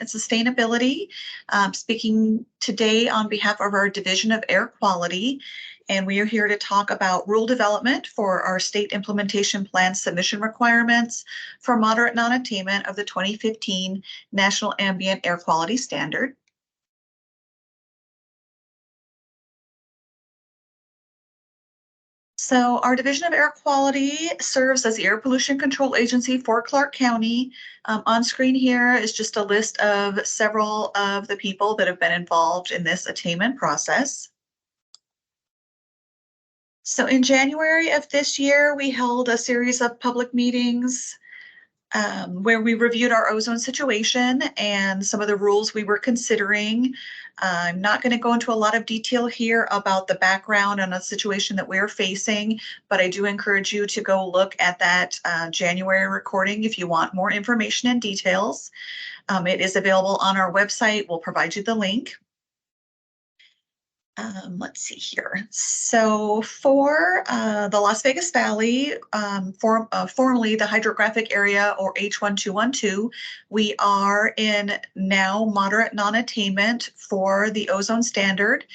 and Sustainability. Speaking today on behalf of our Division of Air Quality, and we are here to talk about rule development for our state implementation plan submission requirements for moderate non-attainment of the 2015 National Ambient Air Quality Standard. So our Division of Air Quality serves as the air pollution control agency for Clark County. On screen here is just a list of several of the people that have been involved in this attainment process. So in January of this year, we held a series of public meetings where we reviewed our ozone situation and some of the rules we were considering. I'm not going to go into a lot of detail here about the background and the situation that we're facing, but I do encourage you to go look at that January recording if you want more information and details. It is available on our website. We'll provide you the link. Let's see here. So for the Las Vegas Valley, formerly the hydrographic area or H1212, we are in now moderate non-attainment for the ozone standard.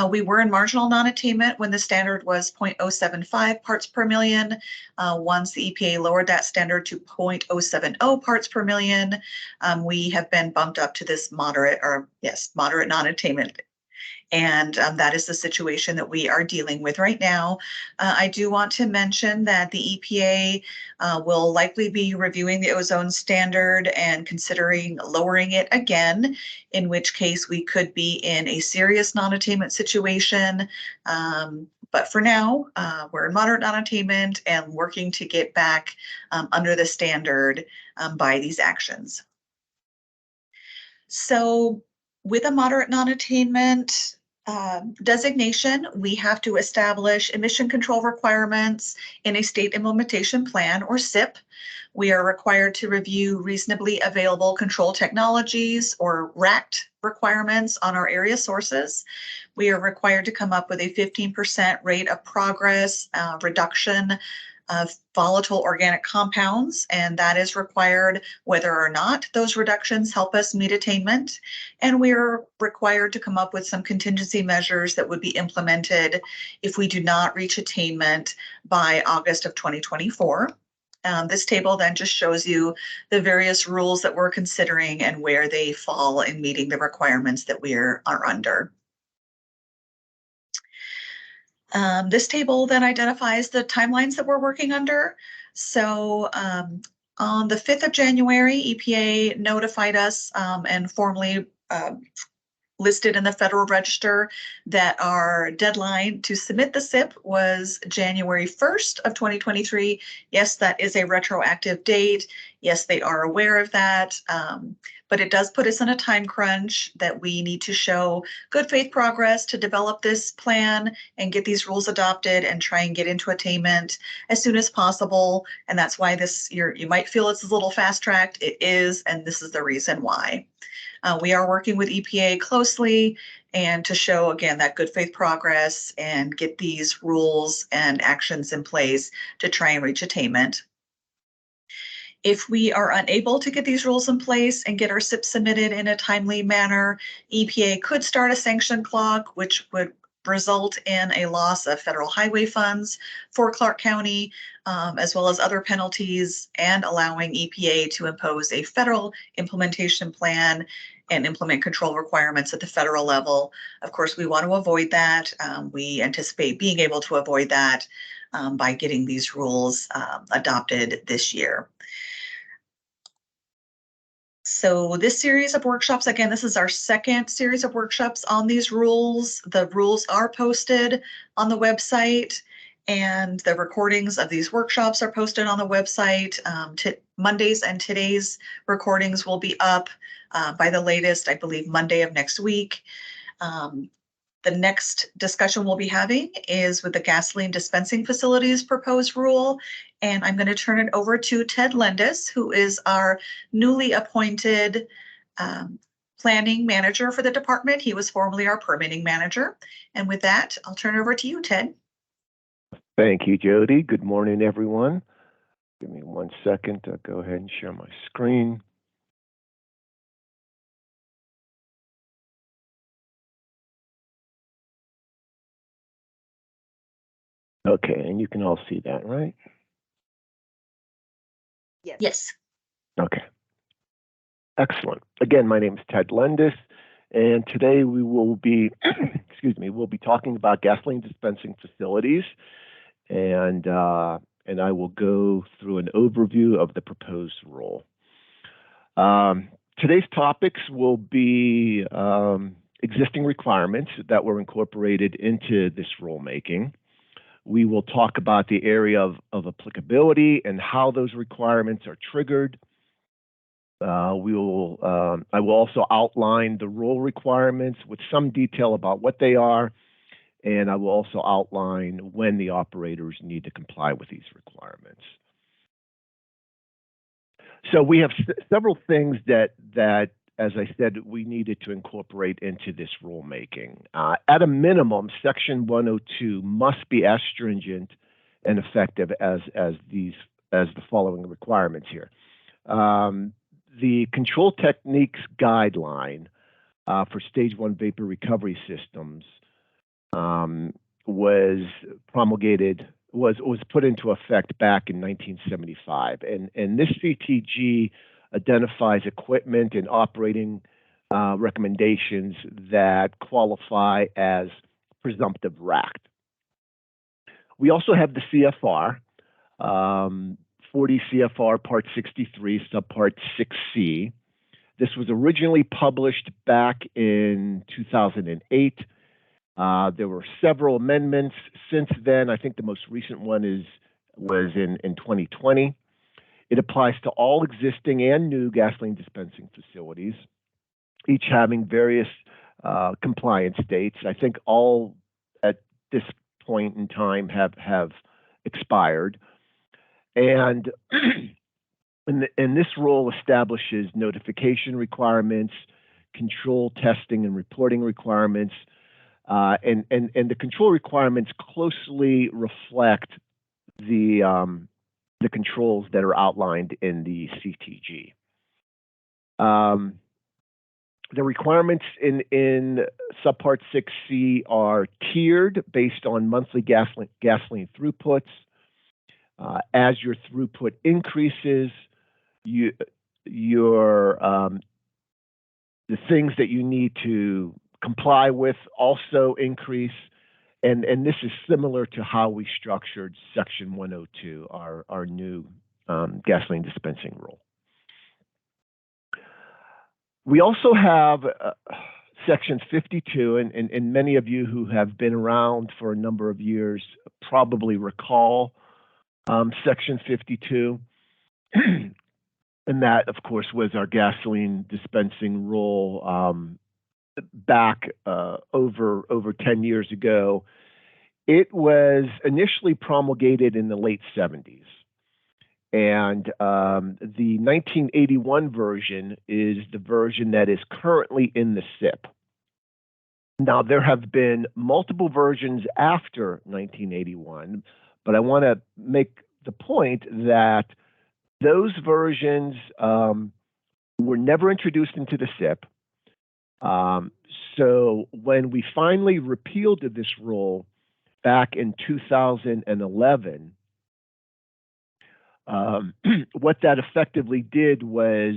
We were in marginal non-attainment when the standard was 0.075 parts per million. Once the EPA lowered that standard to 0.070 parts per million, we have been bumped up to this moderate non-attainment. And that is the situation that we are dealing with right now. I do want to mention that the EPA will likely be reviewing the ozone standard and considering lowering it again, in which case we could be in a serious non-attainment situation. But for now, we're in moderate non-attainment and working to get back under the standard by these actions. So with a moderate non-attainment designation, we have to establish emission control requirements in a state implementation plan or SIP. We are required to review reasonably available control technologies or RACT requirements on our area sources. We are required to come up with a 15% rate of progress reduction of volatile organic compounds, and that is required whether or not those reductions help us meet attainment. And we're required to come up with some contingency measures that would be implemented if we do not reach attainment by August of 2024. This table then just shows you the various rules that we're considering and where they fall in meeting the requirements that we are under. This table then identifies the timelines that we're working under. So on the 5th of January, EPA notified us and formally listed in the Federal Register that our deadline to submit the SIP was January 1st of 2023. Yes, that is a retroactive date. Yes, they are aware of that. But it does put us in a time crunch that we need to show good faith progress to develop this plan and get these rules adopted and try and get into attainment as soon as possible. And that's why you might feel it's a little fast tracked. It is, and this is the reason why. We are working with EPA closely and to show, again, that good faith progress and get these rules and actions in place to try and reach attainment. If we are unable to get these rules in place and get our SIP submitted in a timely manner, EPA could start a sanction clock, which would result in a loss of federal highway funds for Clark County, as well as other penalties, and allowing EPA to impose a federal implementation plan and implement control requirements at the federal level. Of course, we want to avoid that. We anticipate being able to avoid that by getting these rules adopted this year. So this series of workshops, again, this is our second series of workshops on these rules. The rules are posted on the website, and the recordings of these workshops are posted on the website. Mondays and today's recordings will be up by the latest, I believe, Monday of next week. The next discussion we'll be having is with the gasoline dispensing facilities proposed rule. And I'm going to turn it over to Ted Lendis, who is our newly appointed planning manager for the department. He was formerly our permitting manager. And with that, I'll turn it over to you, Ted. Thank you, Jody. Good morning, everyone. Give me 1 second to go ahead and share my screen. Okay, and you can all see that, right? Yes. Okay. Excellent. Again, my name is Ted Lendis, and today we will be, we'll be talking about gasoline dispensing facilities, and I will go through an overview of the proposed rule. Today's topics will be existing requirements that were incorporated into this rulemaking. We will talk about the area of applicability and how those requirements are triggered. I will also outline the rule requirements with some detail about what they are, and I will also outline when the operators need to comply with these requirements. So we have several things that, as I said, we needed to incorporate into this rulemaking. At a minimum, Section 102 must be as stringent and effective as the following requirements here. The control techniques guideline for stage 1 vapor recovery systems was promulgated, was put into effect back in 1975. And this CTG identifies equipment and operating recommendations that qualify as presumptive RACT. We also have the CFR, 40 CFR Part 63, Subpart 6C. This was originally published back in 2008. There were several amendments since then. I think the most recent one was in 2020. It applies to all existing and new gasoline dispensing facilities, each having various compliance dates. I think all at this point in time have expired. And this rule establishes notification requirements, control testing and reporting requirements, and the control requirements closely reflect the controls that are outlined in the CTG. The requirements in Subpart 6C are tiered based on monthly gasoline throughputs. As your throughput increases, the things that you need to comply with also increase, and this is similar to how we structured Section 102, our new gasoline dispensing rule. We also have Section 52, and many of you who have been around for a number of years probably recall Section 52, and that, of course, was our gasoline dispensing rule back over 10 years ago. It was initially promulgated in the late 70s, and the 1981 version is the version that is currently in the SIP. Now, there have been multiple versions after 1981, but I want to make the point that those versions were never introduced into the SIP. So when we finally repealed this rule back in 2011, what that effectively did was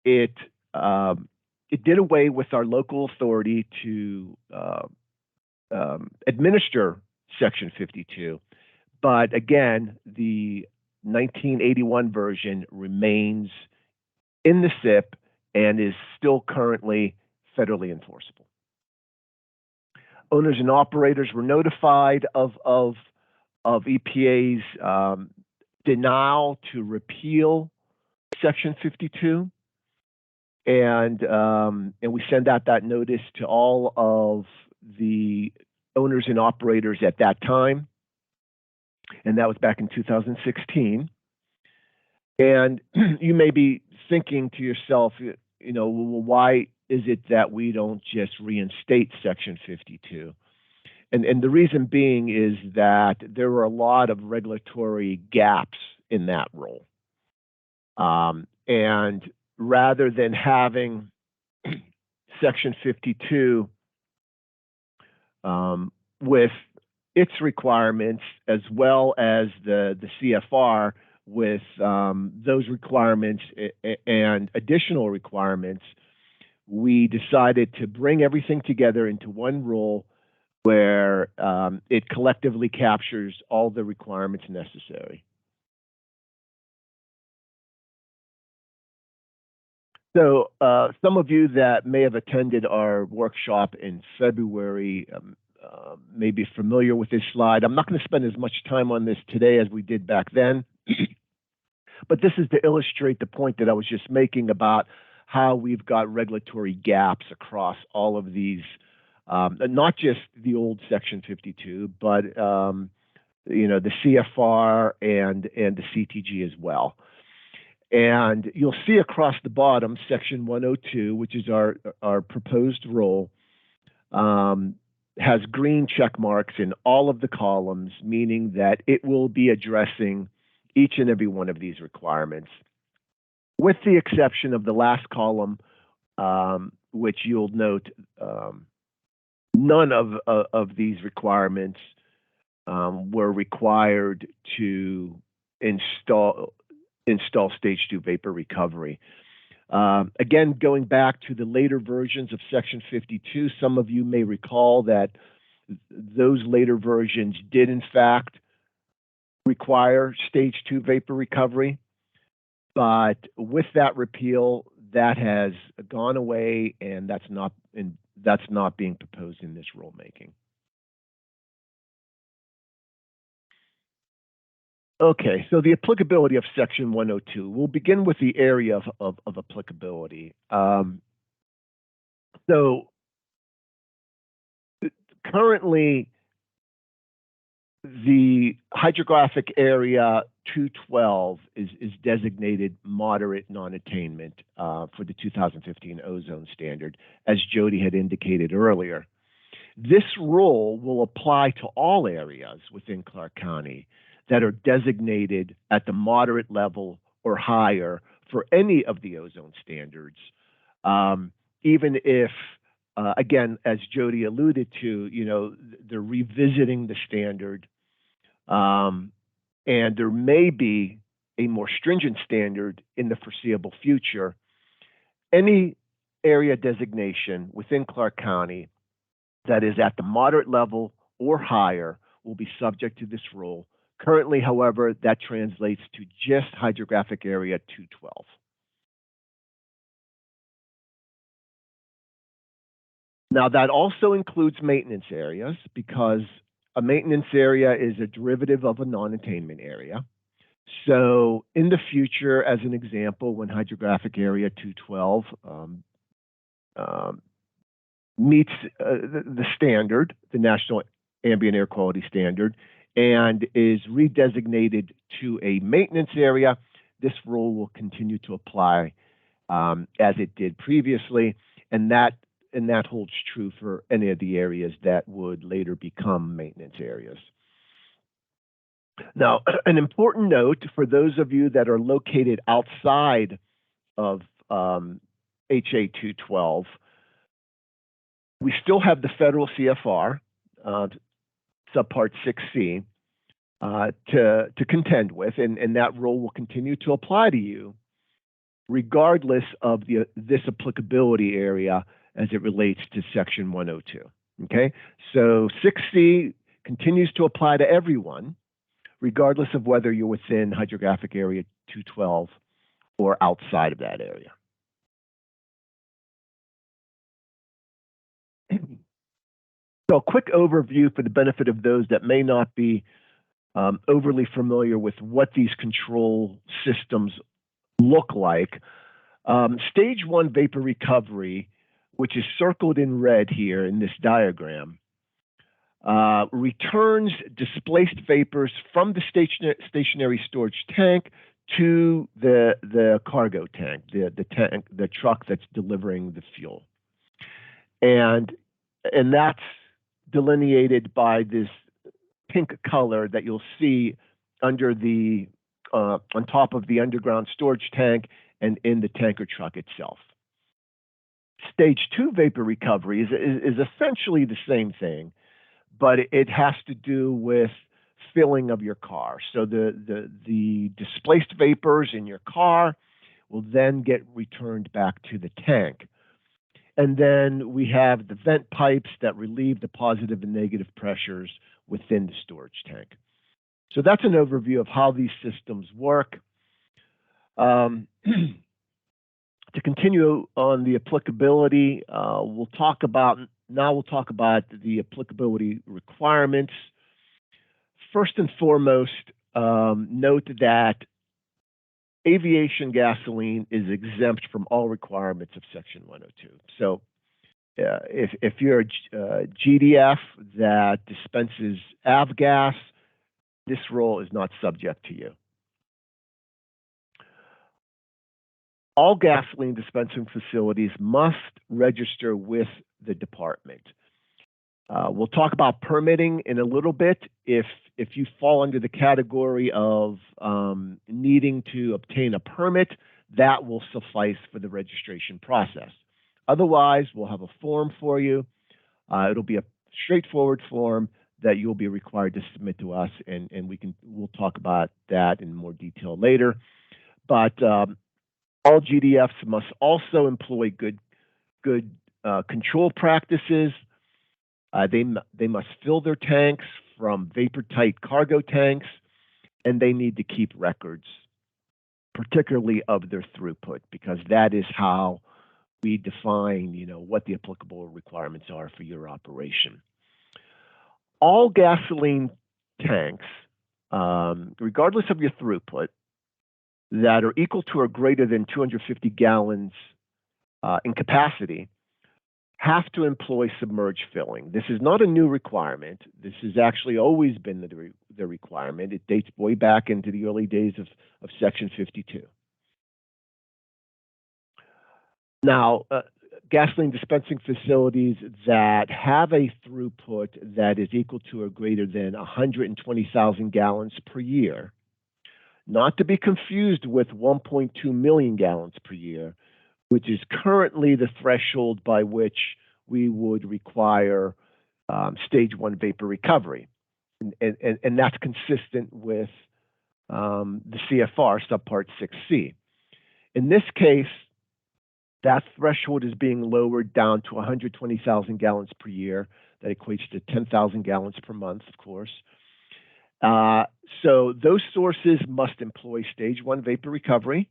it did away with our local authority to administer Section 52. But again, the 1981 version remains in the SIP and is still currently federally enforceable. Owners and operators were notified of EPA's denial to repeal Section 52, and we send out that notice to all of the owners and operators at that time, and that was back in 2016. And you may be thinking to yourself, you know, well, why is it that we don't just reinstate Section 52? And the reason being is that there were a lot of regulatory gaps in that rule. And rather than having Section 52 with its requirements as well as the CFR with those requirements and additional requirements, we decided to bring everything together into one rule where it collectively captures all the requirements necessary. So some of you that may have attended our workshop in February may be familiar with this slide. I'm not going to spend as much time on this today as we did back then, but this is to illustrate the point that I was just making about how we've got regulatory gaps across all of these, not just the old Section 52, but the CFR and the CTG as well. And you'll see across the bottom, Section 102, which is our proposed rule, has green check marks in all of the columns, meaning that it will be addressing each and every one of these requirements, with the exception of the last column, which you'll note none of these requirements were required to install stage 2 vapor recovery. Again, going back to the later versions of Section 52, some of you may recall that those later versions did in fact require stage 2 vapor recovery, but with that repeal, that has gone away, and that's not being proposed in this rulemaking. Okay, so the applicability of Section 102. We'll begin with the area of applicability. So currently, the hydrographic area 212 is designated moderate non-attainment for the 2015 ozone standard, as Jody had indicated earlier. This rule will apply to all areas within Clark County that are designated at the moderate level or higher for any of the ozone standards, even if, again, as Jody alluded to, they're revisiting the standard, and there may be a more stringent standard in the foreseeable future. Any area designation within Clark County that is at the moderate level or higher will be subject to this rule. Currently, however, that translates to just hydrographic area 212. Now, that also includes maintenance areas, because a maintenance area is a derivative of a non-attainment area. So in the future, as an example, when hydrographic area 212 meets the standard, the National Ambient Air Quality Standard, and is redesignated to a maintenance area, this rule will continue to apply as it did previously, and that holds true for any of the areas that would later become maintenance areas. Now, an important note for those of you that are located outside of HA 212, we still have the federal CFR, subpart 6C, to contend with, and that rule will continue to apply to you regardless of this applicability area as it relates to Section 102. Okay, so 6C continues to apply to everyone, regardless of whether you're within hydrographic area 212 or outside of that area. So a quick overview for the benefit of those that may not be overly familiar with what these control systems look like. Stage 1 vapor recovery, which is circled in red here in this diagram, returns displaced vapors from the stationary storage tank to the cargo tank, the truck that's delivering the fuel. And that's delineated by this pink color that you'll see under on top of the underground storage tank and in the tanker truck itself. Stage 2 vapor recovery is essentially the same thing, but it has to do with filling of your car. So the displaced vapors in your car will then get returned back to the tank. And then we have the vent pipes that relieve the positive and negative pressures within the storage tank. So that's an overview of how these systems work. To continue on the applicability, we'll talk about the applicability requirements. First and foremost, note that aviation gasoline is exempt from all requirements of Section 102. So if you're a GDF that dispenses avgas, this rule is not subject to you. All gasoline dispensing facilities must register with the department. We'll talk about permitting in a little bit. If you fall under the category of needing to obtain a permit, that will suffice for the registration process. Otherwise, we'll have a form for you. It'll be a straightforward form that you'll be required to submit to us, and we'll talk about that in more detail later. But all GDFs must also employ good control practices. They must fill their tanks from vapor-tight cargo tanks, and they need to keep records, particularly of their throughput, because that is how we define, what the applicable requirements are for your operation. All gasoline tanks, regardless of your throughput, that are equal to or greater than 250 gallons in capacity, have to employ submerged filling. This is not a new requirement. This has actually always been the requirement. It dates way back into the early days of Section 52. Now, gasoline dispensing facilities that have a throughput that is equal to or greater than 120,000 gallons per year, not to be confused with 1.2 million gallons per year, which is currently the threshold by which we would require stage 1 vapor recovery. And that's consistent with the CFR subpart 6C. In this case, that threshold is being lowered down to 120,000 gallons per year. That equates to 10,000 gallons per month, of course. So those sources must employ stage 1 vapor recovery.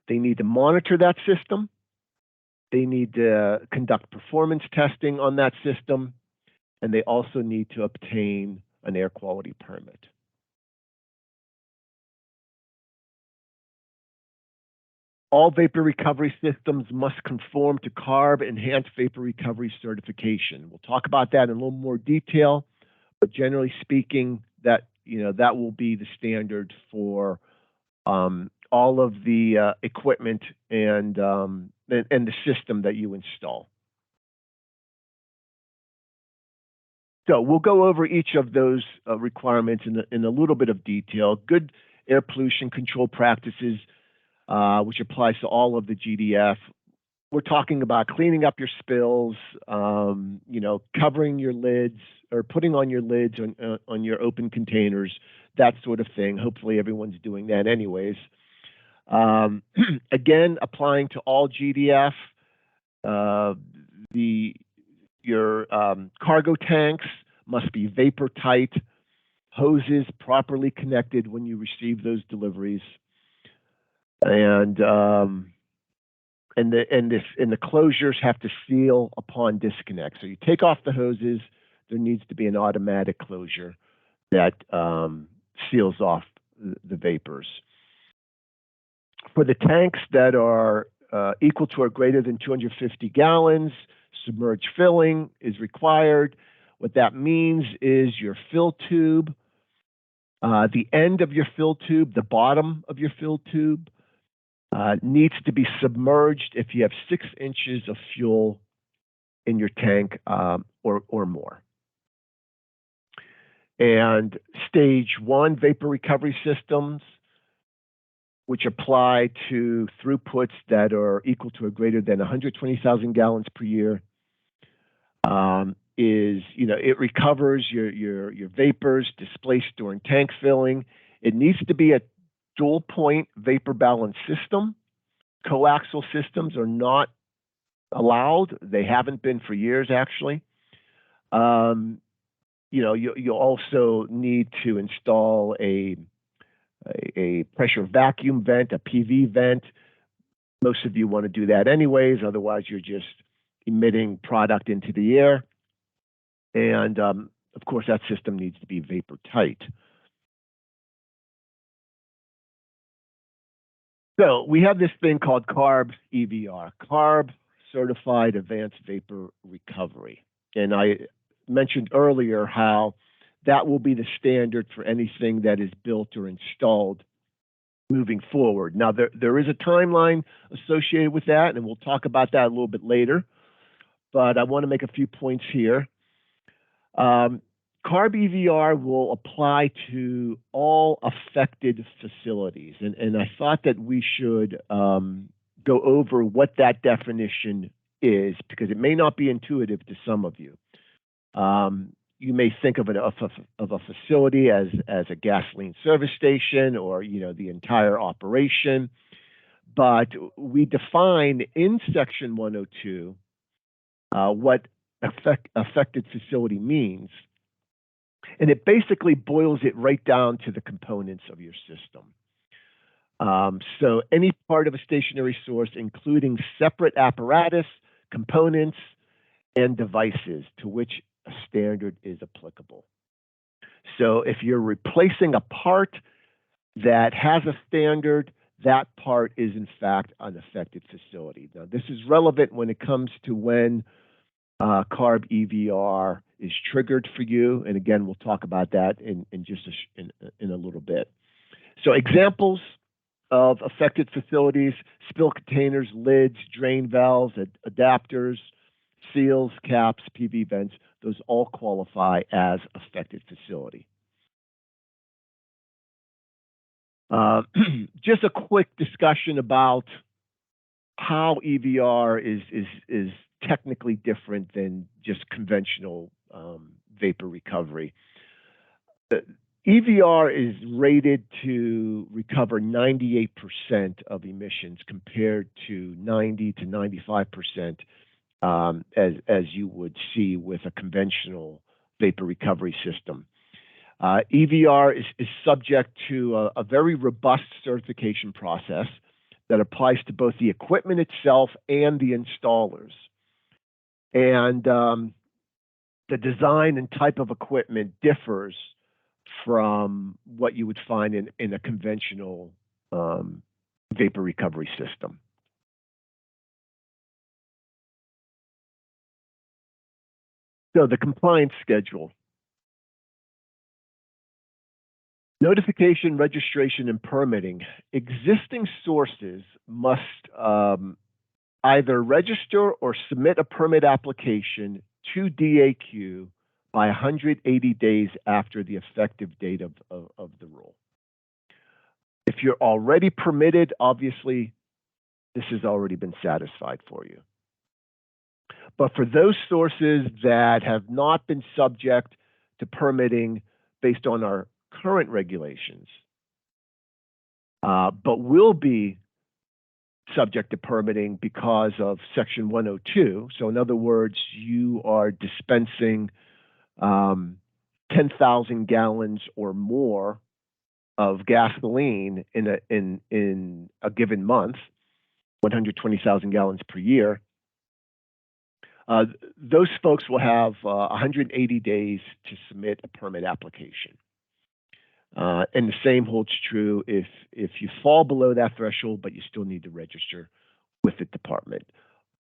They need to monitor that system. They need to conduct performance testing on that system. And they also need to obtain an air quality permit. All vapor recovery systems must conform to CARB Enhanced Vapor Recovery Certification. We'll talk about that in a little more detail, but generally speaking, that will be the standard for all of the equipment and the system that you install. So we'll go over each of those requirements in a little bit of detail. Good air pollution control practices, which applies to all of the GDF. We're talking about cleaning up your spills, covering your lids or putting on your lids on your open containers, that sort of thing. Hopefully everyone's doing that anyways. Again, applying to all GDF, your cargo tanks must be vapor tight, hoses properly connected when you receive those deliveries, and the closures have to seal upon disconnect. So you take off the hoses, there needs to be an automatic closure that seals off the vapors. For the tanks that are equal to or greater than 250 gallons, submerged filling is required. What that means is your fill tube, the end of your fill tube, the bottom of your fill tube, needs to be submerged if you have 6 inches of fuel in your tank or more. And stage 1 vapor recovery systems, which apply to throughputs that are equal to or greater than 120,000 gallons per year, is, it recovers your vapors displaced during tank filling. It needs to be a dual point vapor balance system. Coaxial systems are not allowed. They haven't been for years, actually. You also need to install a pressure vacuum vent, a PV vent. Most of you want to do that anyways, otherwise you're just emitting product into the air. And of course, that system needs to be vapor tight. So we have this thing called CARB EVR, CARB Certified Advanced Vapor Recovery. And I mentioned earlier how that will be the standard for anything that is built or installed moving forward. Now, there is a timeline associated with that, and we'll talk about that a little bit later. But I want to make a few points here. CARB EVR will apply to all affected facilities. And I thought that we should go over what that definition is, because it may not be intuitive to some of you. You may think of a facility as a gasoline service station, or the entire operation. But we define in Section 102 what affected facility means. And it basically boils it right down to the components of your system. So any part of a stationary source, including separate apparatus, components, and devices to which a standard is applicable. So if you're replacing a part that has a standard, that part is in fact an affected facility. Now, this is relevant when it comes to when CARB EVR is triggered for you, and again, we'll talk about that in just in a little bit. So examples of affected facilities: spill containers, lids, drain valves, adapters, seals, caps, PV vents. Those all qualify as affected facility. Just a quick discussion about how EVR is technically different than just conventional vapor recovery. EVR is rated to recover 98% of emissions compared to 90 to 95% as you would see with a conventional vapor recovery system. EVR is subject to a very robust certification process that applies to both the equipment itself and the installers. And the design and type of equipment differs from what you would find in a conventional vapor recovery system. So the compliance schedule. Notification, registration, and permitting. Existing sources must either register or submit a permit application to DAQ by 180 days after the effective date of the rule. If you're already permitted, obviously, this has already been satisfied for you. But for those sources that have not been subject to permitting based on our current regulations, but will be subject to permitting because of Section 102. So in other words, you are dispensing 10,000 gallons or more of gasoline in a given month, 120,000 gallons per year. Those folks will have 180 days to submit a permit application. And the same holds true if you fall below that threshold, but you still need to register with the department.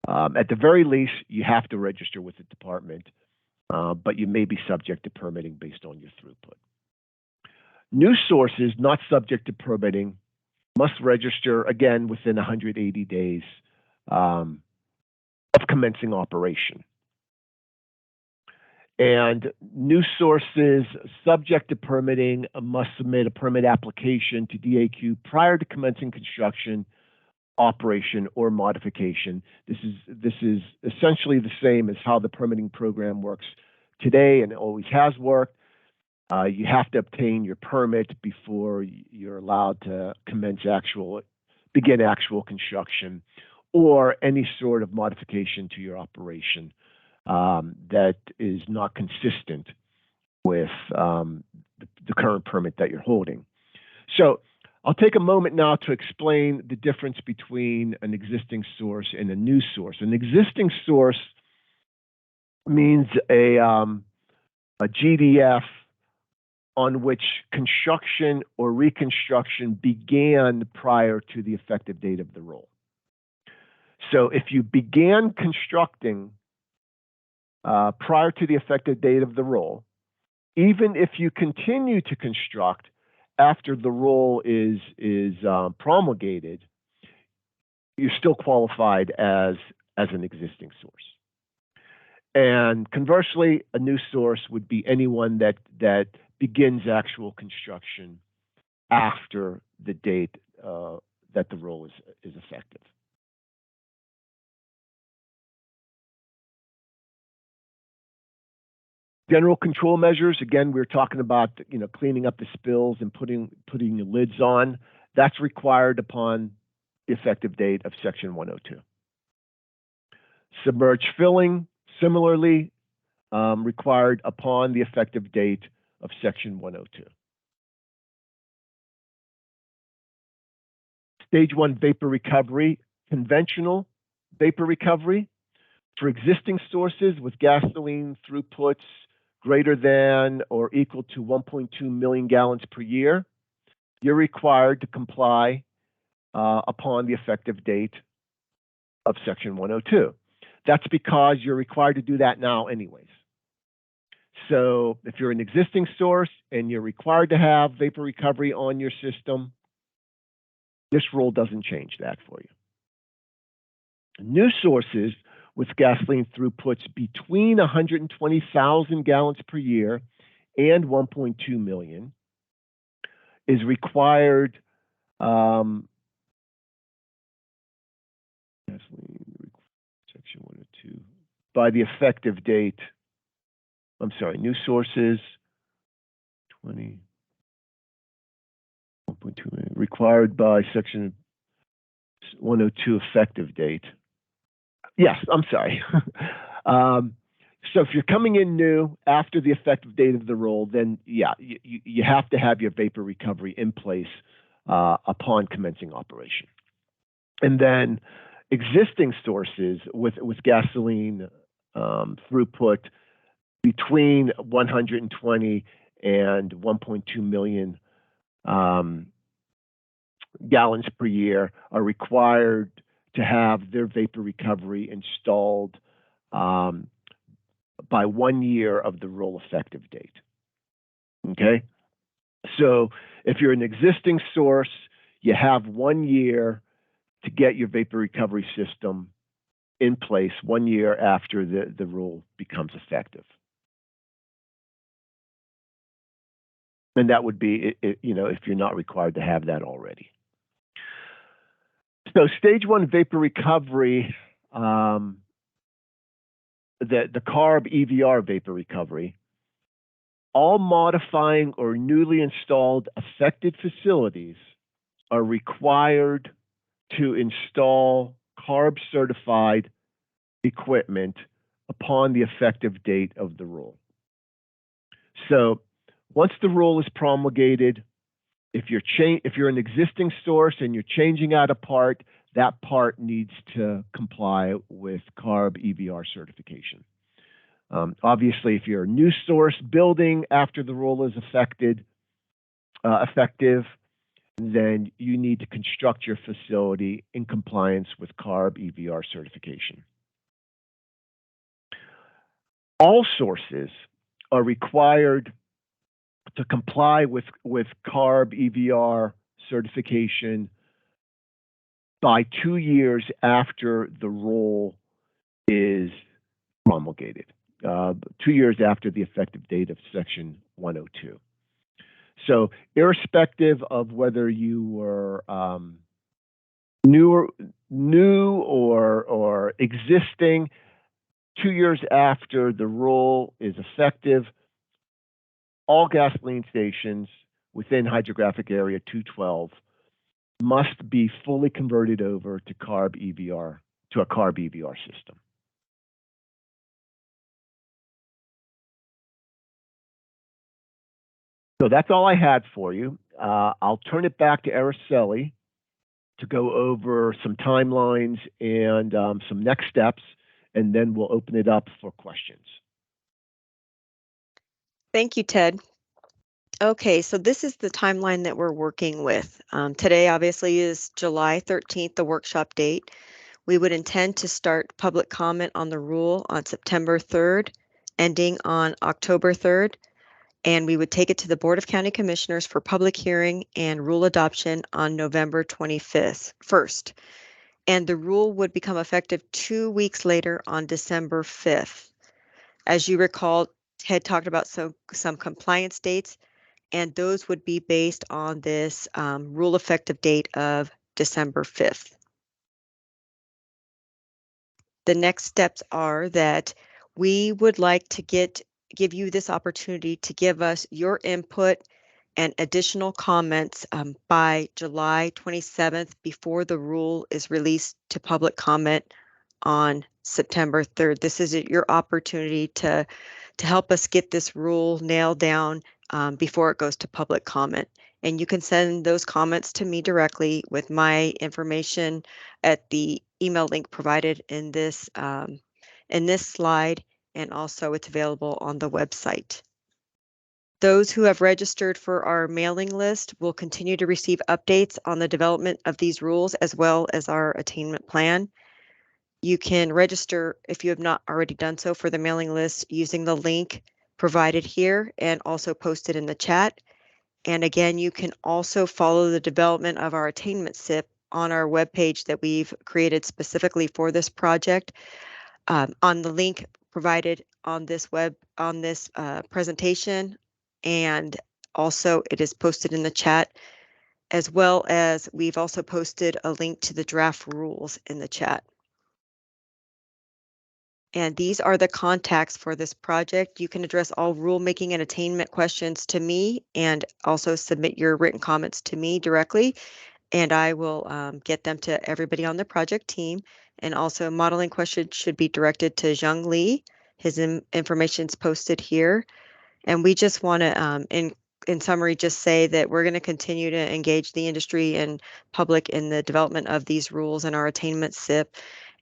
At the very least, you have to register with the department, but you may be subject to permitting based on your throughput. New sources not subject to permitting must register, again, within 180 days of commencing operation. And new sources subject to permitting must submit a permit application to DAQ prior to commencing construction operation or modification. This is essentially the same as how the permitting program works today and always has worked. You have to obtain your permit before you're allowed to begin actual construction or any sort of modification to your operation that is not consistent with the current permit that you're holding. So I'll take a moment now to explain the difference between an existing source and a new source. An existing source means a GDF on which construction or reconstruction began prior to the effective date of the rule. So if you began constructing prior to the effective date of the rule, even if you continue to construct after the rule is promulgated, you're still qualified as an existing source. And conversely, a new source would be anyone that begins actual construction after the date that the rule is effective. General control measures, again, we're talking about cleaning up the spills and putting the lids on. That's required upon the effective date of Section 102. Submerged filling, similarly, required upon the effective date of Section 102. Stage 1 vapor recovery, conventional vapor recovery for existing sources with gasoline throughputs greater than or equal to 1.2 million gallons per year, you're required to comply upon the effective date of Section 102. That's because you're required to do that now anyways. So if you're an existing source and you're required to have vapor recovery on your system, this rule doesn't change that for you. New sources with gasoline throughputs between 120,000 gallons per year and 1.2 million is required Section 102 by the effective date. I'm sorry, new sources 1.2 million required by Section 102 effective date. Yes, I'm sorry. So if you're coming in new after the effective date of the rule, then yeah, you have to have your vapor recovery in place upon commencing operation. And then existing sources with gasoline throughput between 120 and 1.2 million gallons per year are required to have their vapor recovery installed by 1 year of the rule effective date. Okay, so if you're an existing source, you have 1 year to get your vapor recovery system in place 1 year after the rule becomes effective. And that would be, if you're not required to have that already. So stage 1 vapor recovery, the CARB EVR vapor recovery, all modifying or newly installed affected facilities are required to install CARB certified equipment upon the effective date of the rule. So once the rule is promulgated, if you're an existing source and you're changing out a part, that part needs to comply with CARB EVR certification. Obviously, if you're a new source building after the rule is effective, then you need to construct your facility in compliance with CARB EVR certification. All sources are required to comply with CARB EVR certification by 2 years after the rule is promulgated, 2 years after the effective date of Section 102. So irrespective of whether you were new or existing 2 years after the rule is effective, all gasoline stations within hydrographic area 212 must be fully converted over to a CARB EVR system. So that's all I had for you. I'll turn it back to Araceli to go over some timelines and some next steps, and then we'll open it up for questions. Thank you, Ted. Okay, so this is the timeline that we're working with. Today, obviously, is July 13th, the workshop date. We would intend to start public comment on the rule on September 3rd, ending on October 3rd, and we would take it to the Board of County Commissioners for public hearing and rule adoption on November 1st. And the rule would become effective 2 weeks later on December 5th. As you recall, Ted talked about some compliance dates, and those would be based on this rule effective date of December 5th. The next steps are that we would like to give you this opportunity to give us your input and additional comments by July 27th before the rule is released to public comment on September 3rd. This is your opportunity to help us get this rule nailed down before it goes to public comment. And you can send those comments to me directly with my information at the email link provided in this slide, and also it's available on the website. Those who have registered for our mailing list will continue to receive updates on the development of these rules as well as our attainment plan. You can register if you have not already done so for the mailing list using the link provided here and also posted in the chat. And again, you can also follow the development of our attainment SIP on our webpage that we've created specifically for this project on the link provided on this presentation, and also it is posted in the chat, as well as we've also posted a link to the draft rules in the chat. And these are the contacts for this project. You can address all rulemaking and attainment questions to me and also submit your written comments to me directly, and I will get them to everybody on the project team. And also modeling questions should be directed to Zhang Li. His information is posted here. And we just want to, in summary, just say that we're going to continue to engage the industry and public in the development of these rules and our attainment SIP,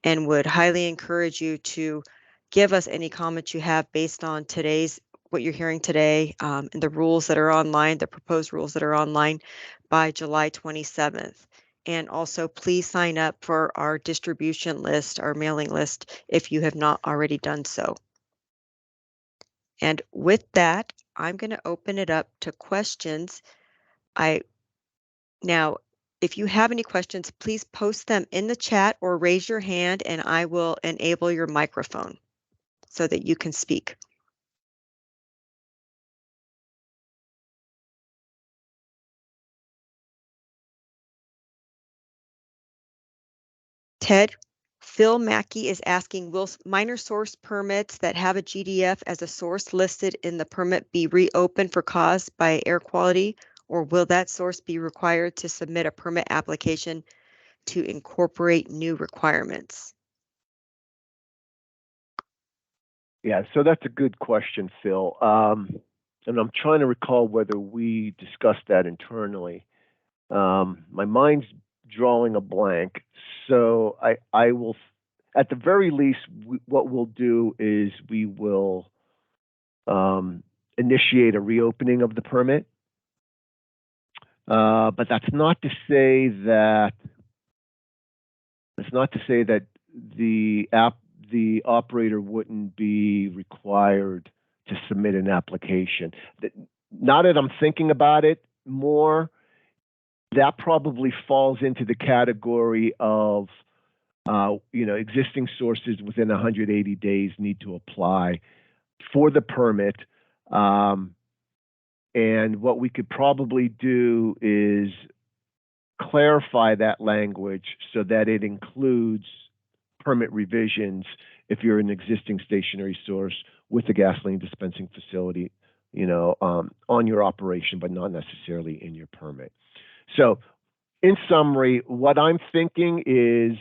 and would highly encourage you to give us any comments you have based on what you're hearing today, and the rules that are online, the proposed rules that are online by July 27th. And also please sign up for our distribution list, our mailing list, if you have not already done so. And with that, I'm going to open it up to questions. Now, if you have any questions, please post them in the chat or raise your hand and I will enable your microphone so that you can speak. Ted, Phil Mackey is asking, will minor source permits that have a GDF as a source listed in the permit be reopened for cause by air quality, or will that source be required to submit a permit application to incorporate new requirements? Yeah, so that's a good question, Phil. And I'm trying to recall whether we discussed that internally. My mind's drawing a blank. So I will, at the very least, what we'll do is we will initiate a reopening of the permit. But that's not to say that the operator wouldn't be required to submit an application. Now that I'm thinking about it more, that probably falls into the category of, existing sources within 180 days need to apply for the permit. And what we could probably do is clarify that language so that it includes permit revisions if you're an existing stationary source with a gasoline dispensing facility, on your operation, but not necessarily in your permit. So in summary, what I'm thinking is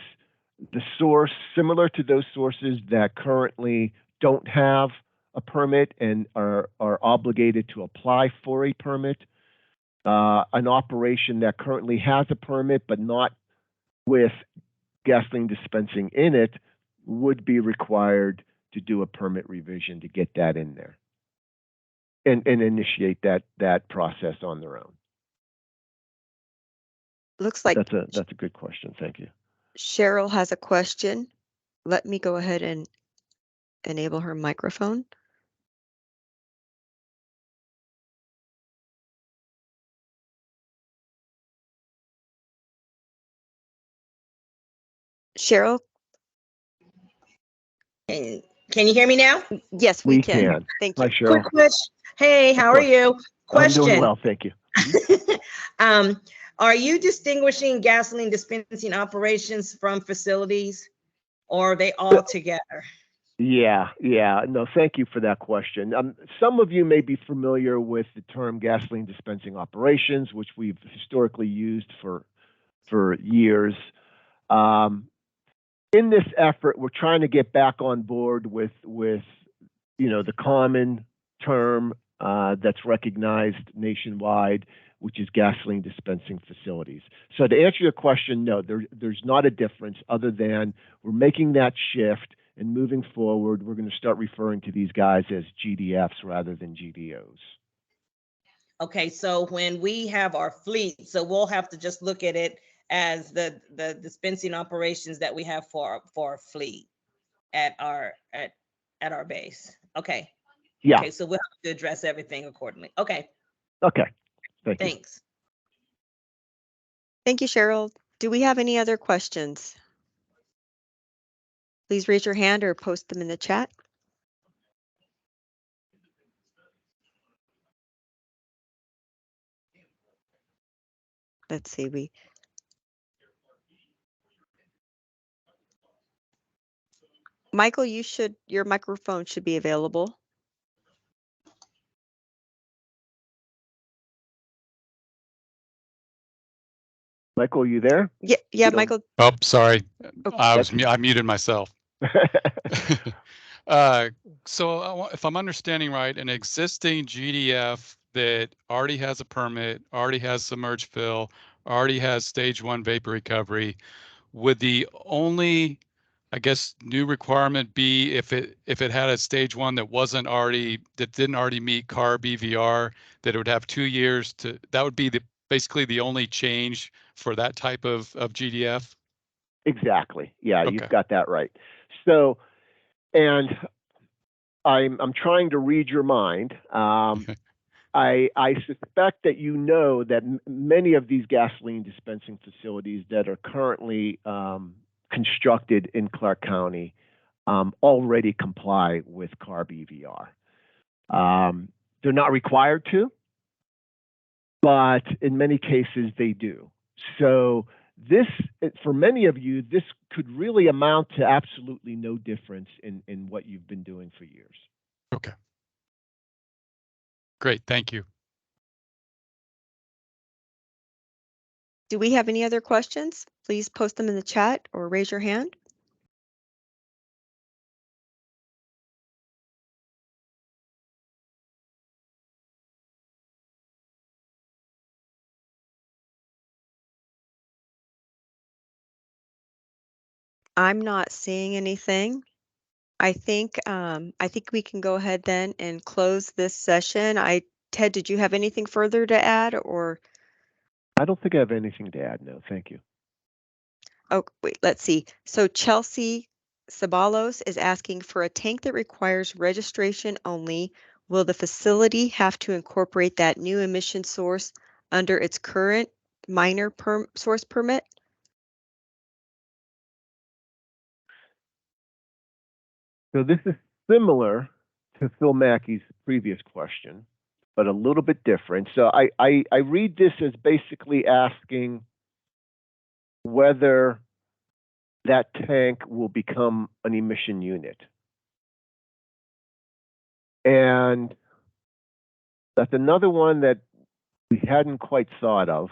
the source, similar to those sources that currently don't have a permit and are obligated to apply for a permit, an operation that currently has a permit but not with gasoline dispensing in it would be required to do a permit revision to get that in there and initiate that process on their own. Looks like that's a good question. Thank you. Cheryl has a question. Let me go ahead and enable her microphone. Cheryl? Can you hear me now? Yes, we can. Thank you. Hi, Cheryl. Quick question. Hey, how are you? Question. I'm doing well, thank you. Are you distinguishing gasoline dispensing operations from facilities, or are they all together? Yeah. No, thank you for that question. Some of you may be familiar with the term gasoline dispensing operations, which we've historically used for years. In this effort, we're trying to get back on board with the common term that's recognized nationwide, which is gasoline dispensing facilities. So to answer your question, no, there's not a difference other than we're making that shift, and moving forward, we're going to start referring to these guys as GDFs rather than GDOs. Okay, so when we have our fleet, so we'll have to just look at it as the dispensing operations that we have for our fleet at our base. Okay. Yeah. Okay, so we'll have to address everything accordingly. Okay. Okay. Thank you. Thanks. Thank you, Cheryl. Do we have any other questions? Please raise your hand or post them in the chat. Let's see, Michael, your microphone should be available. Michael, are you there? Yeah, Michael. Oh, sorry. Okay. I muted myself. So if I'm understanding right, an existing GDF that already has a permit, already has submerged fill, already has stage 1 vapor recovery, would the only, I guess, new requirement be if it had a stage 1 that didn't already meet CARB EVR, that it would have 2 years that would be basically the only change for that type of GDF? Exactly. Yeah, Okay. You've got that right. So, and I'm trying to read your mind. I suspect that that many of these gasoline dispensing facilities that are currently constructed in Clark County already comply with CARB EVR. They're not required to, but in many cases they do. So for many of you, this could really amount to absolutely no difference in what you've been doing for years. Okay. Great, thank you. Do we have any other questions? Please post them in the chat or raise your hand. I'm not seeing anything. I think we can go ahead then and close this session. Ted, did you have anything further to add, or? I don't think I have anything to add. No, thank you. Oh, wait, let's see. So Chelsea Sabalos is asking for a tank that requires registration only. Will the facility have to incorporate that new emission source under its current minor source permit? So this is similar to Phil Mackey's previous question, but a little bit different. So I read this as basically asking whether that tank will become an emission unit. And that's another one that we hadn't quite thought of.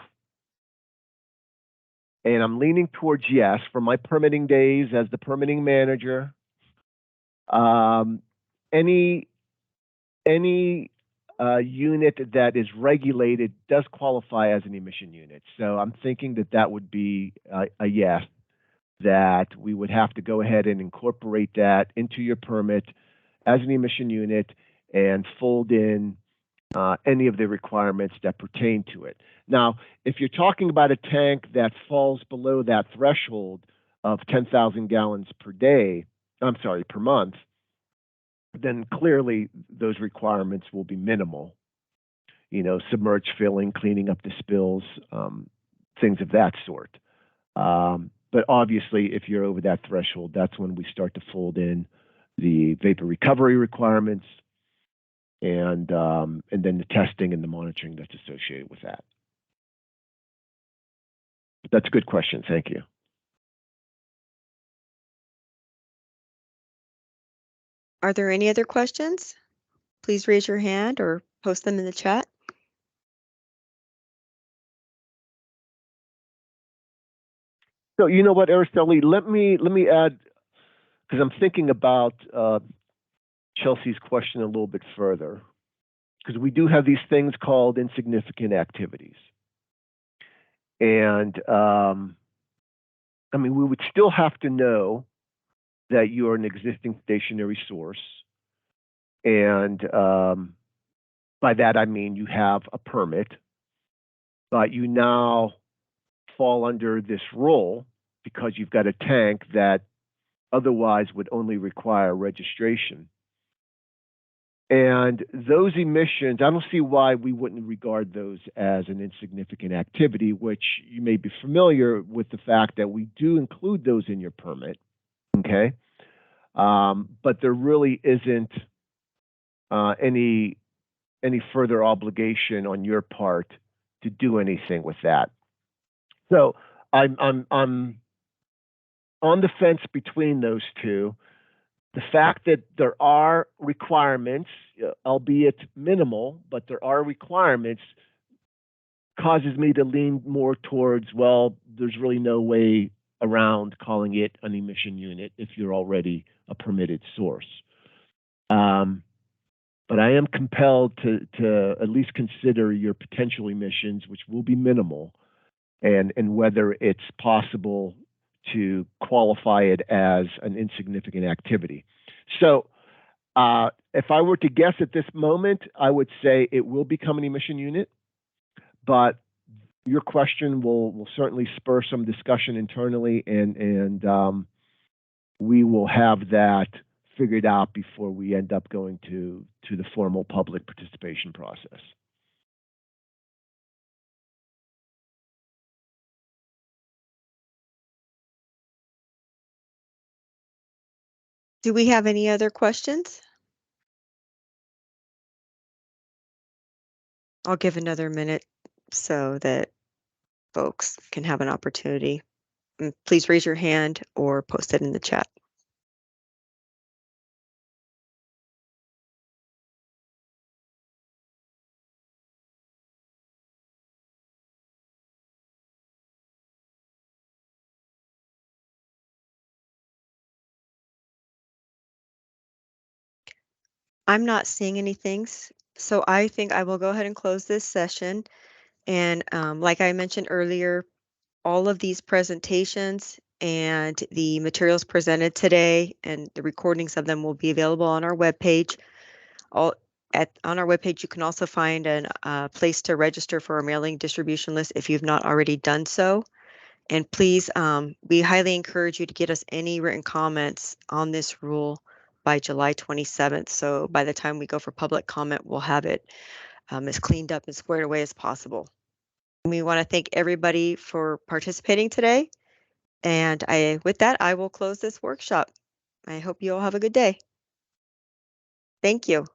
And I'm leaning towards yes from my permitting days as the permitting manager. Any unit that is regulated does qualify as an emission unit. So I'm thinking that that would be a yes, that we would have to go ahead and incorporate that into your permit as an emission unit and fold in any of the requirements that pertain to it. Now, if you're talking about a tank that falls below that threshold of 10,000 gallons per day, per month, then clearly those requirements will be minimal. You know, submerged filling, cleaning up the spills, things of that sort. But obviously, if you're over that threshold, that's when we start to fold in the vapor recovery requirements and then the testing and the monitoring that's associated with that. That's a good question. Thank you. Are there any other questions? Please raise your hand or post them in the chat. So you know what, Araceli, let me add, because I'm thinking about Chelsea's question a little bit further, because we do have these things called insignificant activities. And I mean, we would still have to know that you are an existing stationary source. And by that, I mean you have a permit, but you now fall under this rule because you've got a tank that otherwise would only require registration. And those emissions, I don't see why we wouldn't regard those as an insignificant activity, which you may be familiar with the fact that we do include those in your permit, okay? But there really isn't any further obligation on your part to do anything with that. So I'm on the fence between those two. The fact that there are requirements, albeit minimal, but there are requirements, causes me to lean more towards, well, there's really no way around calling it an emission unit if you're already a permitted source. But I am compelled to at least consider your potential emissions, which will be minimal, and whether it's possible to qualify it as an insignificant activity. So if I were to guess at this moment, I would say it will become an emission unit, but your question will certainly spur some discussion internally, and we will have that figured out before we end up going to the formal public participation process. Do we have any other questions? I'll give another minute so that folks can have an opportunity. And please raise your hand or post it in the chat. I'm not seeing anything, so I think I will go ahead and close this session. And like I mentioned earlier, all of these presentations and the materials presented today and the recordings of them will be available on our webpage. On our webpage, you can also find a place to register for our mailing distribution list if you've not already done so. And please, we highly encourage you to get us any written comments on this rule by July 27th. So by the time we go for public comment, we'll have it as cleaned up and squared away as possible. We want to thank everybody for participating today. And with that, I will close this workshop. I hope you all have a good day. Thank you.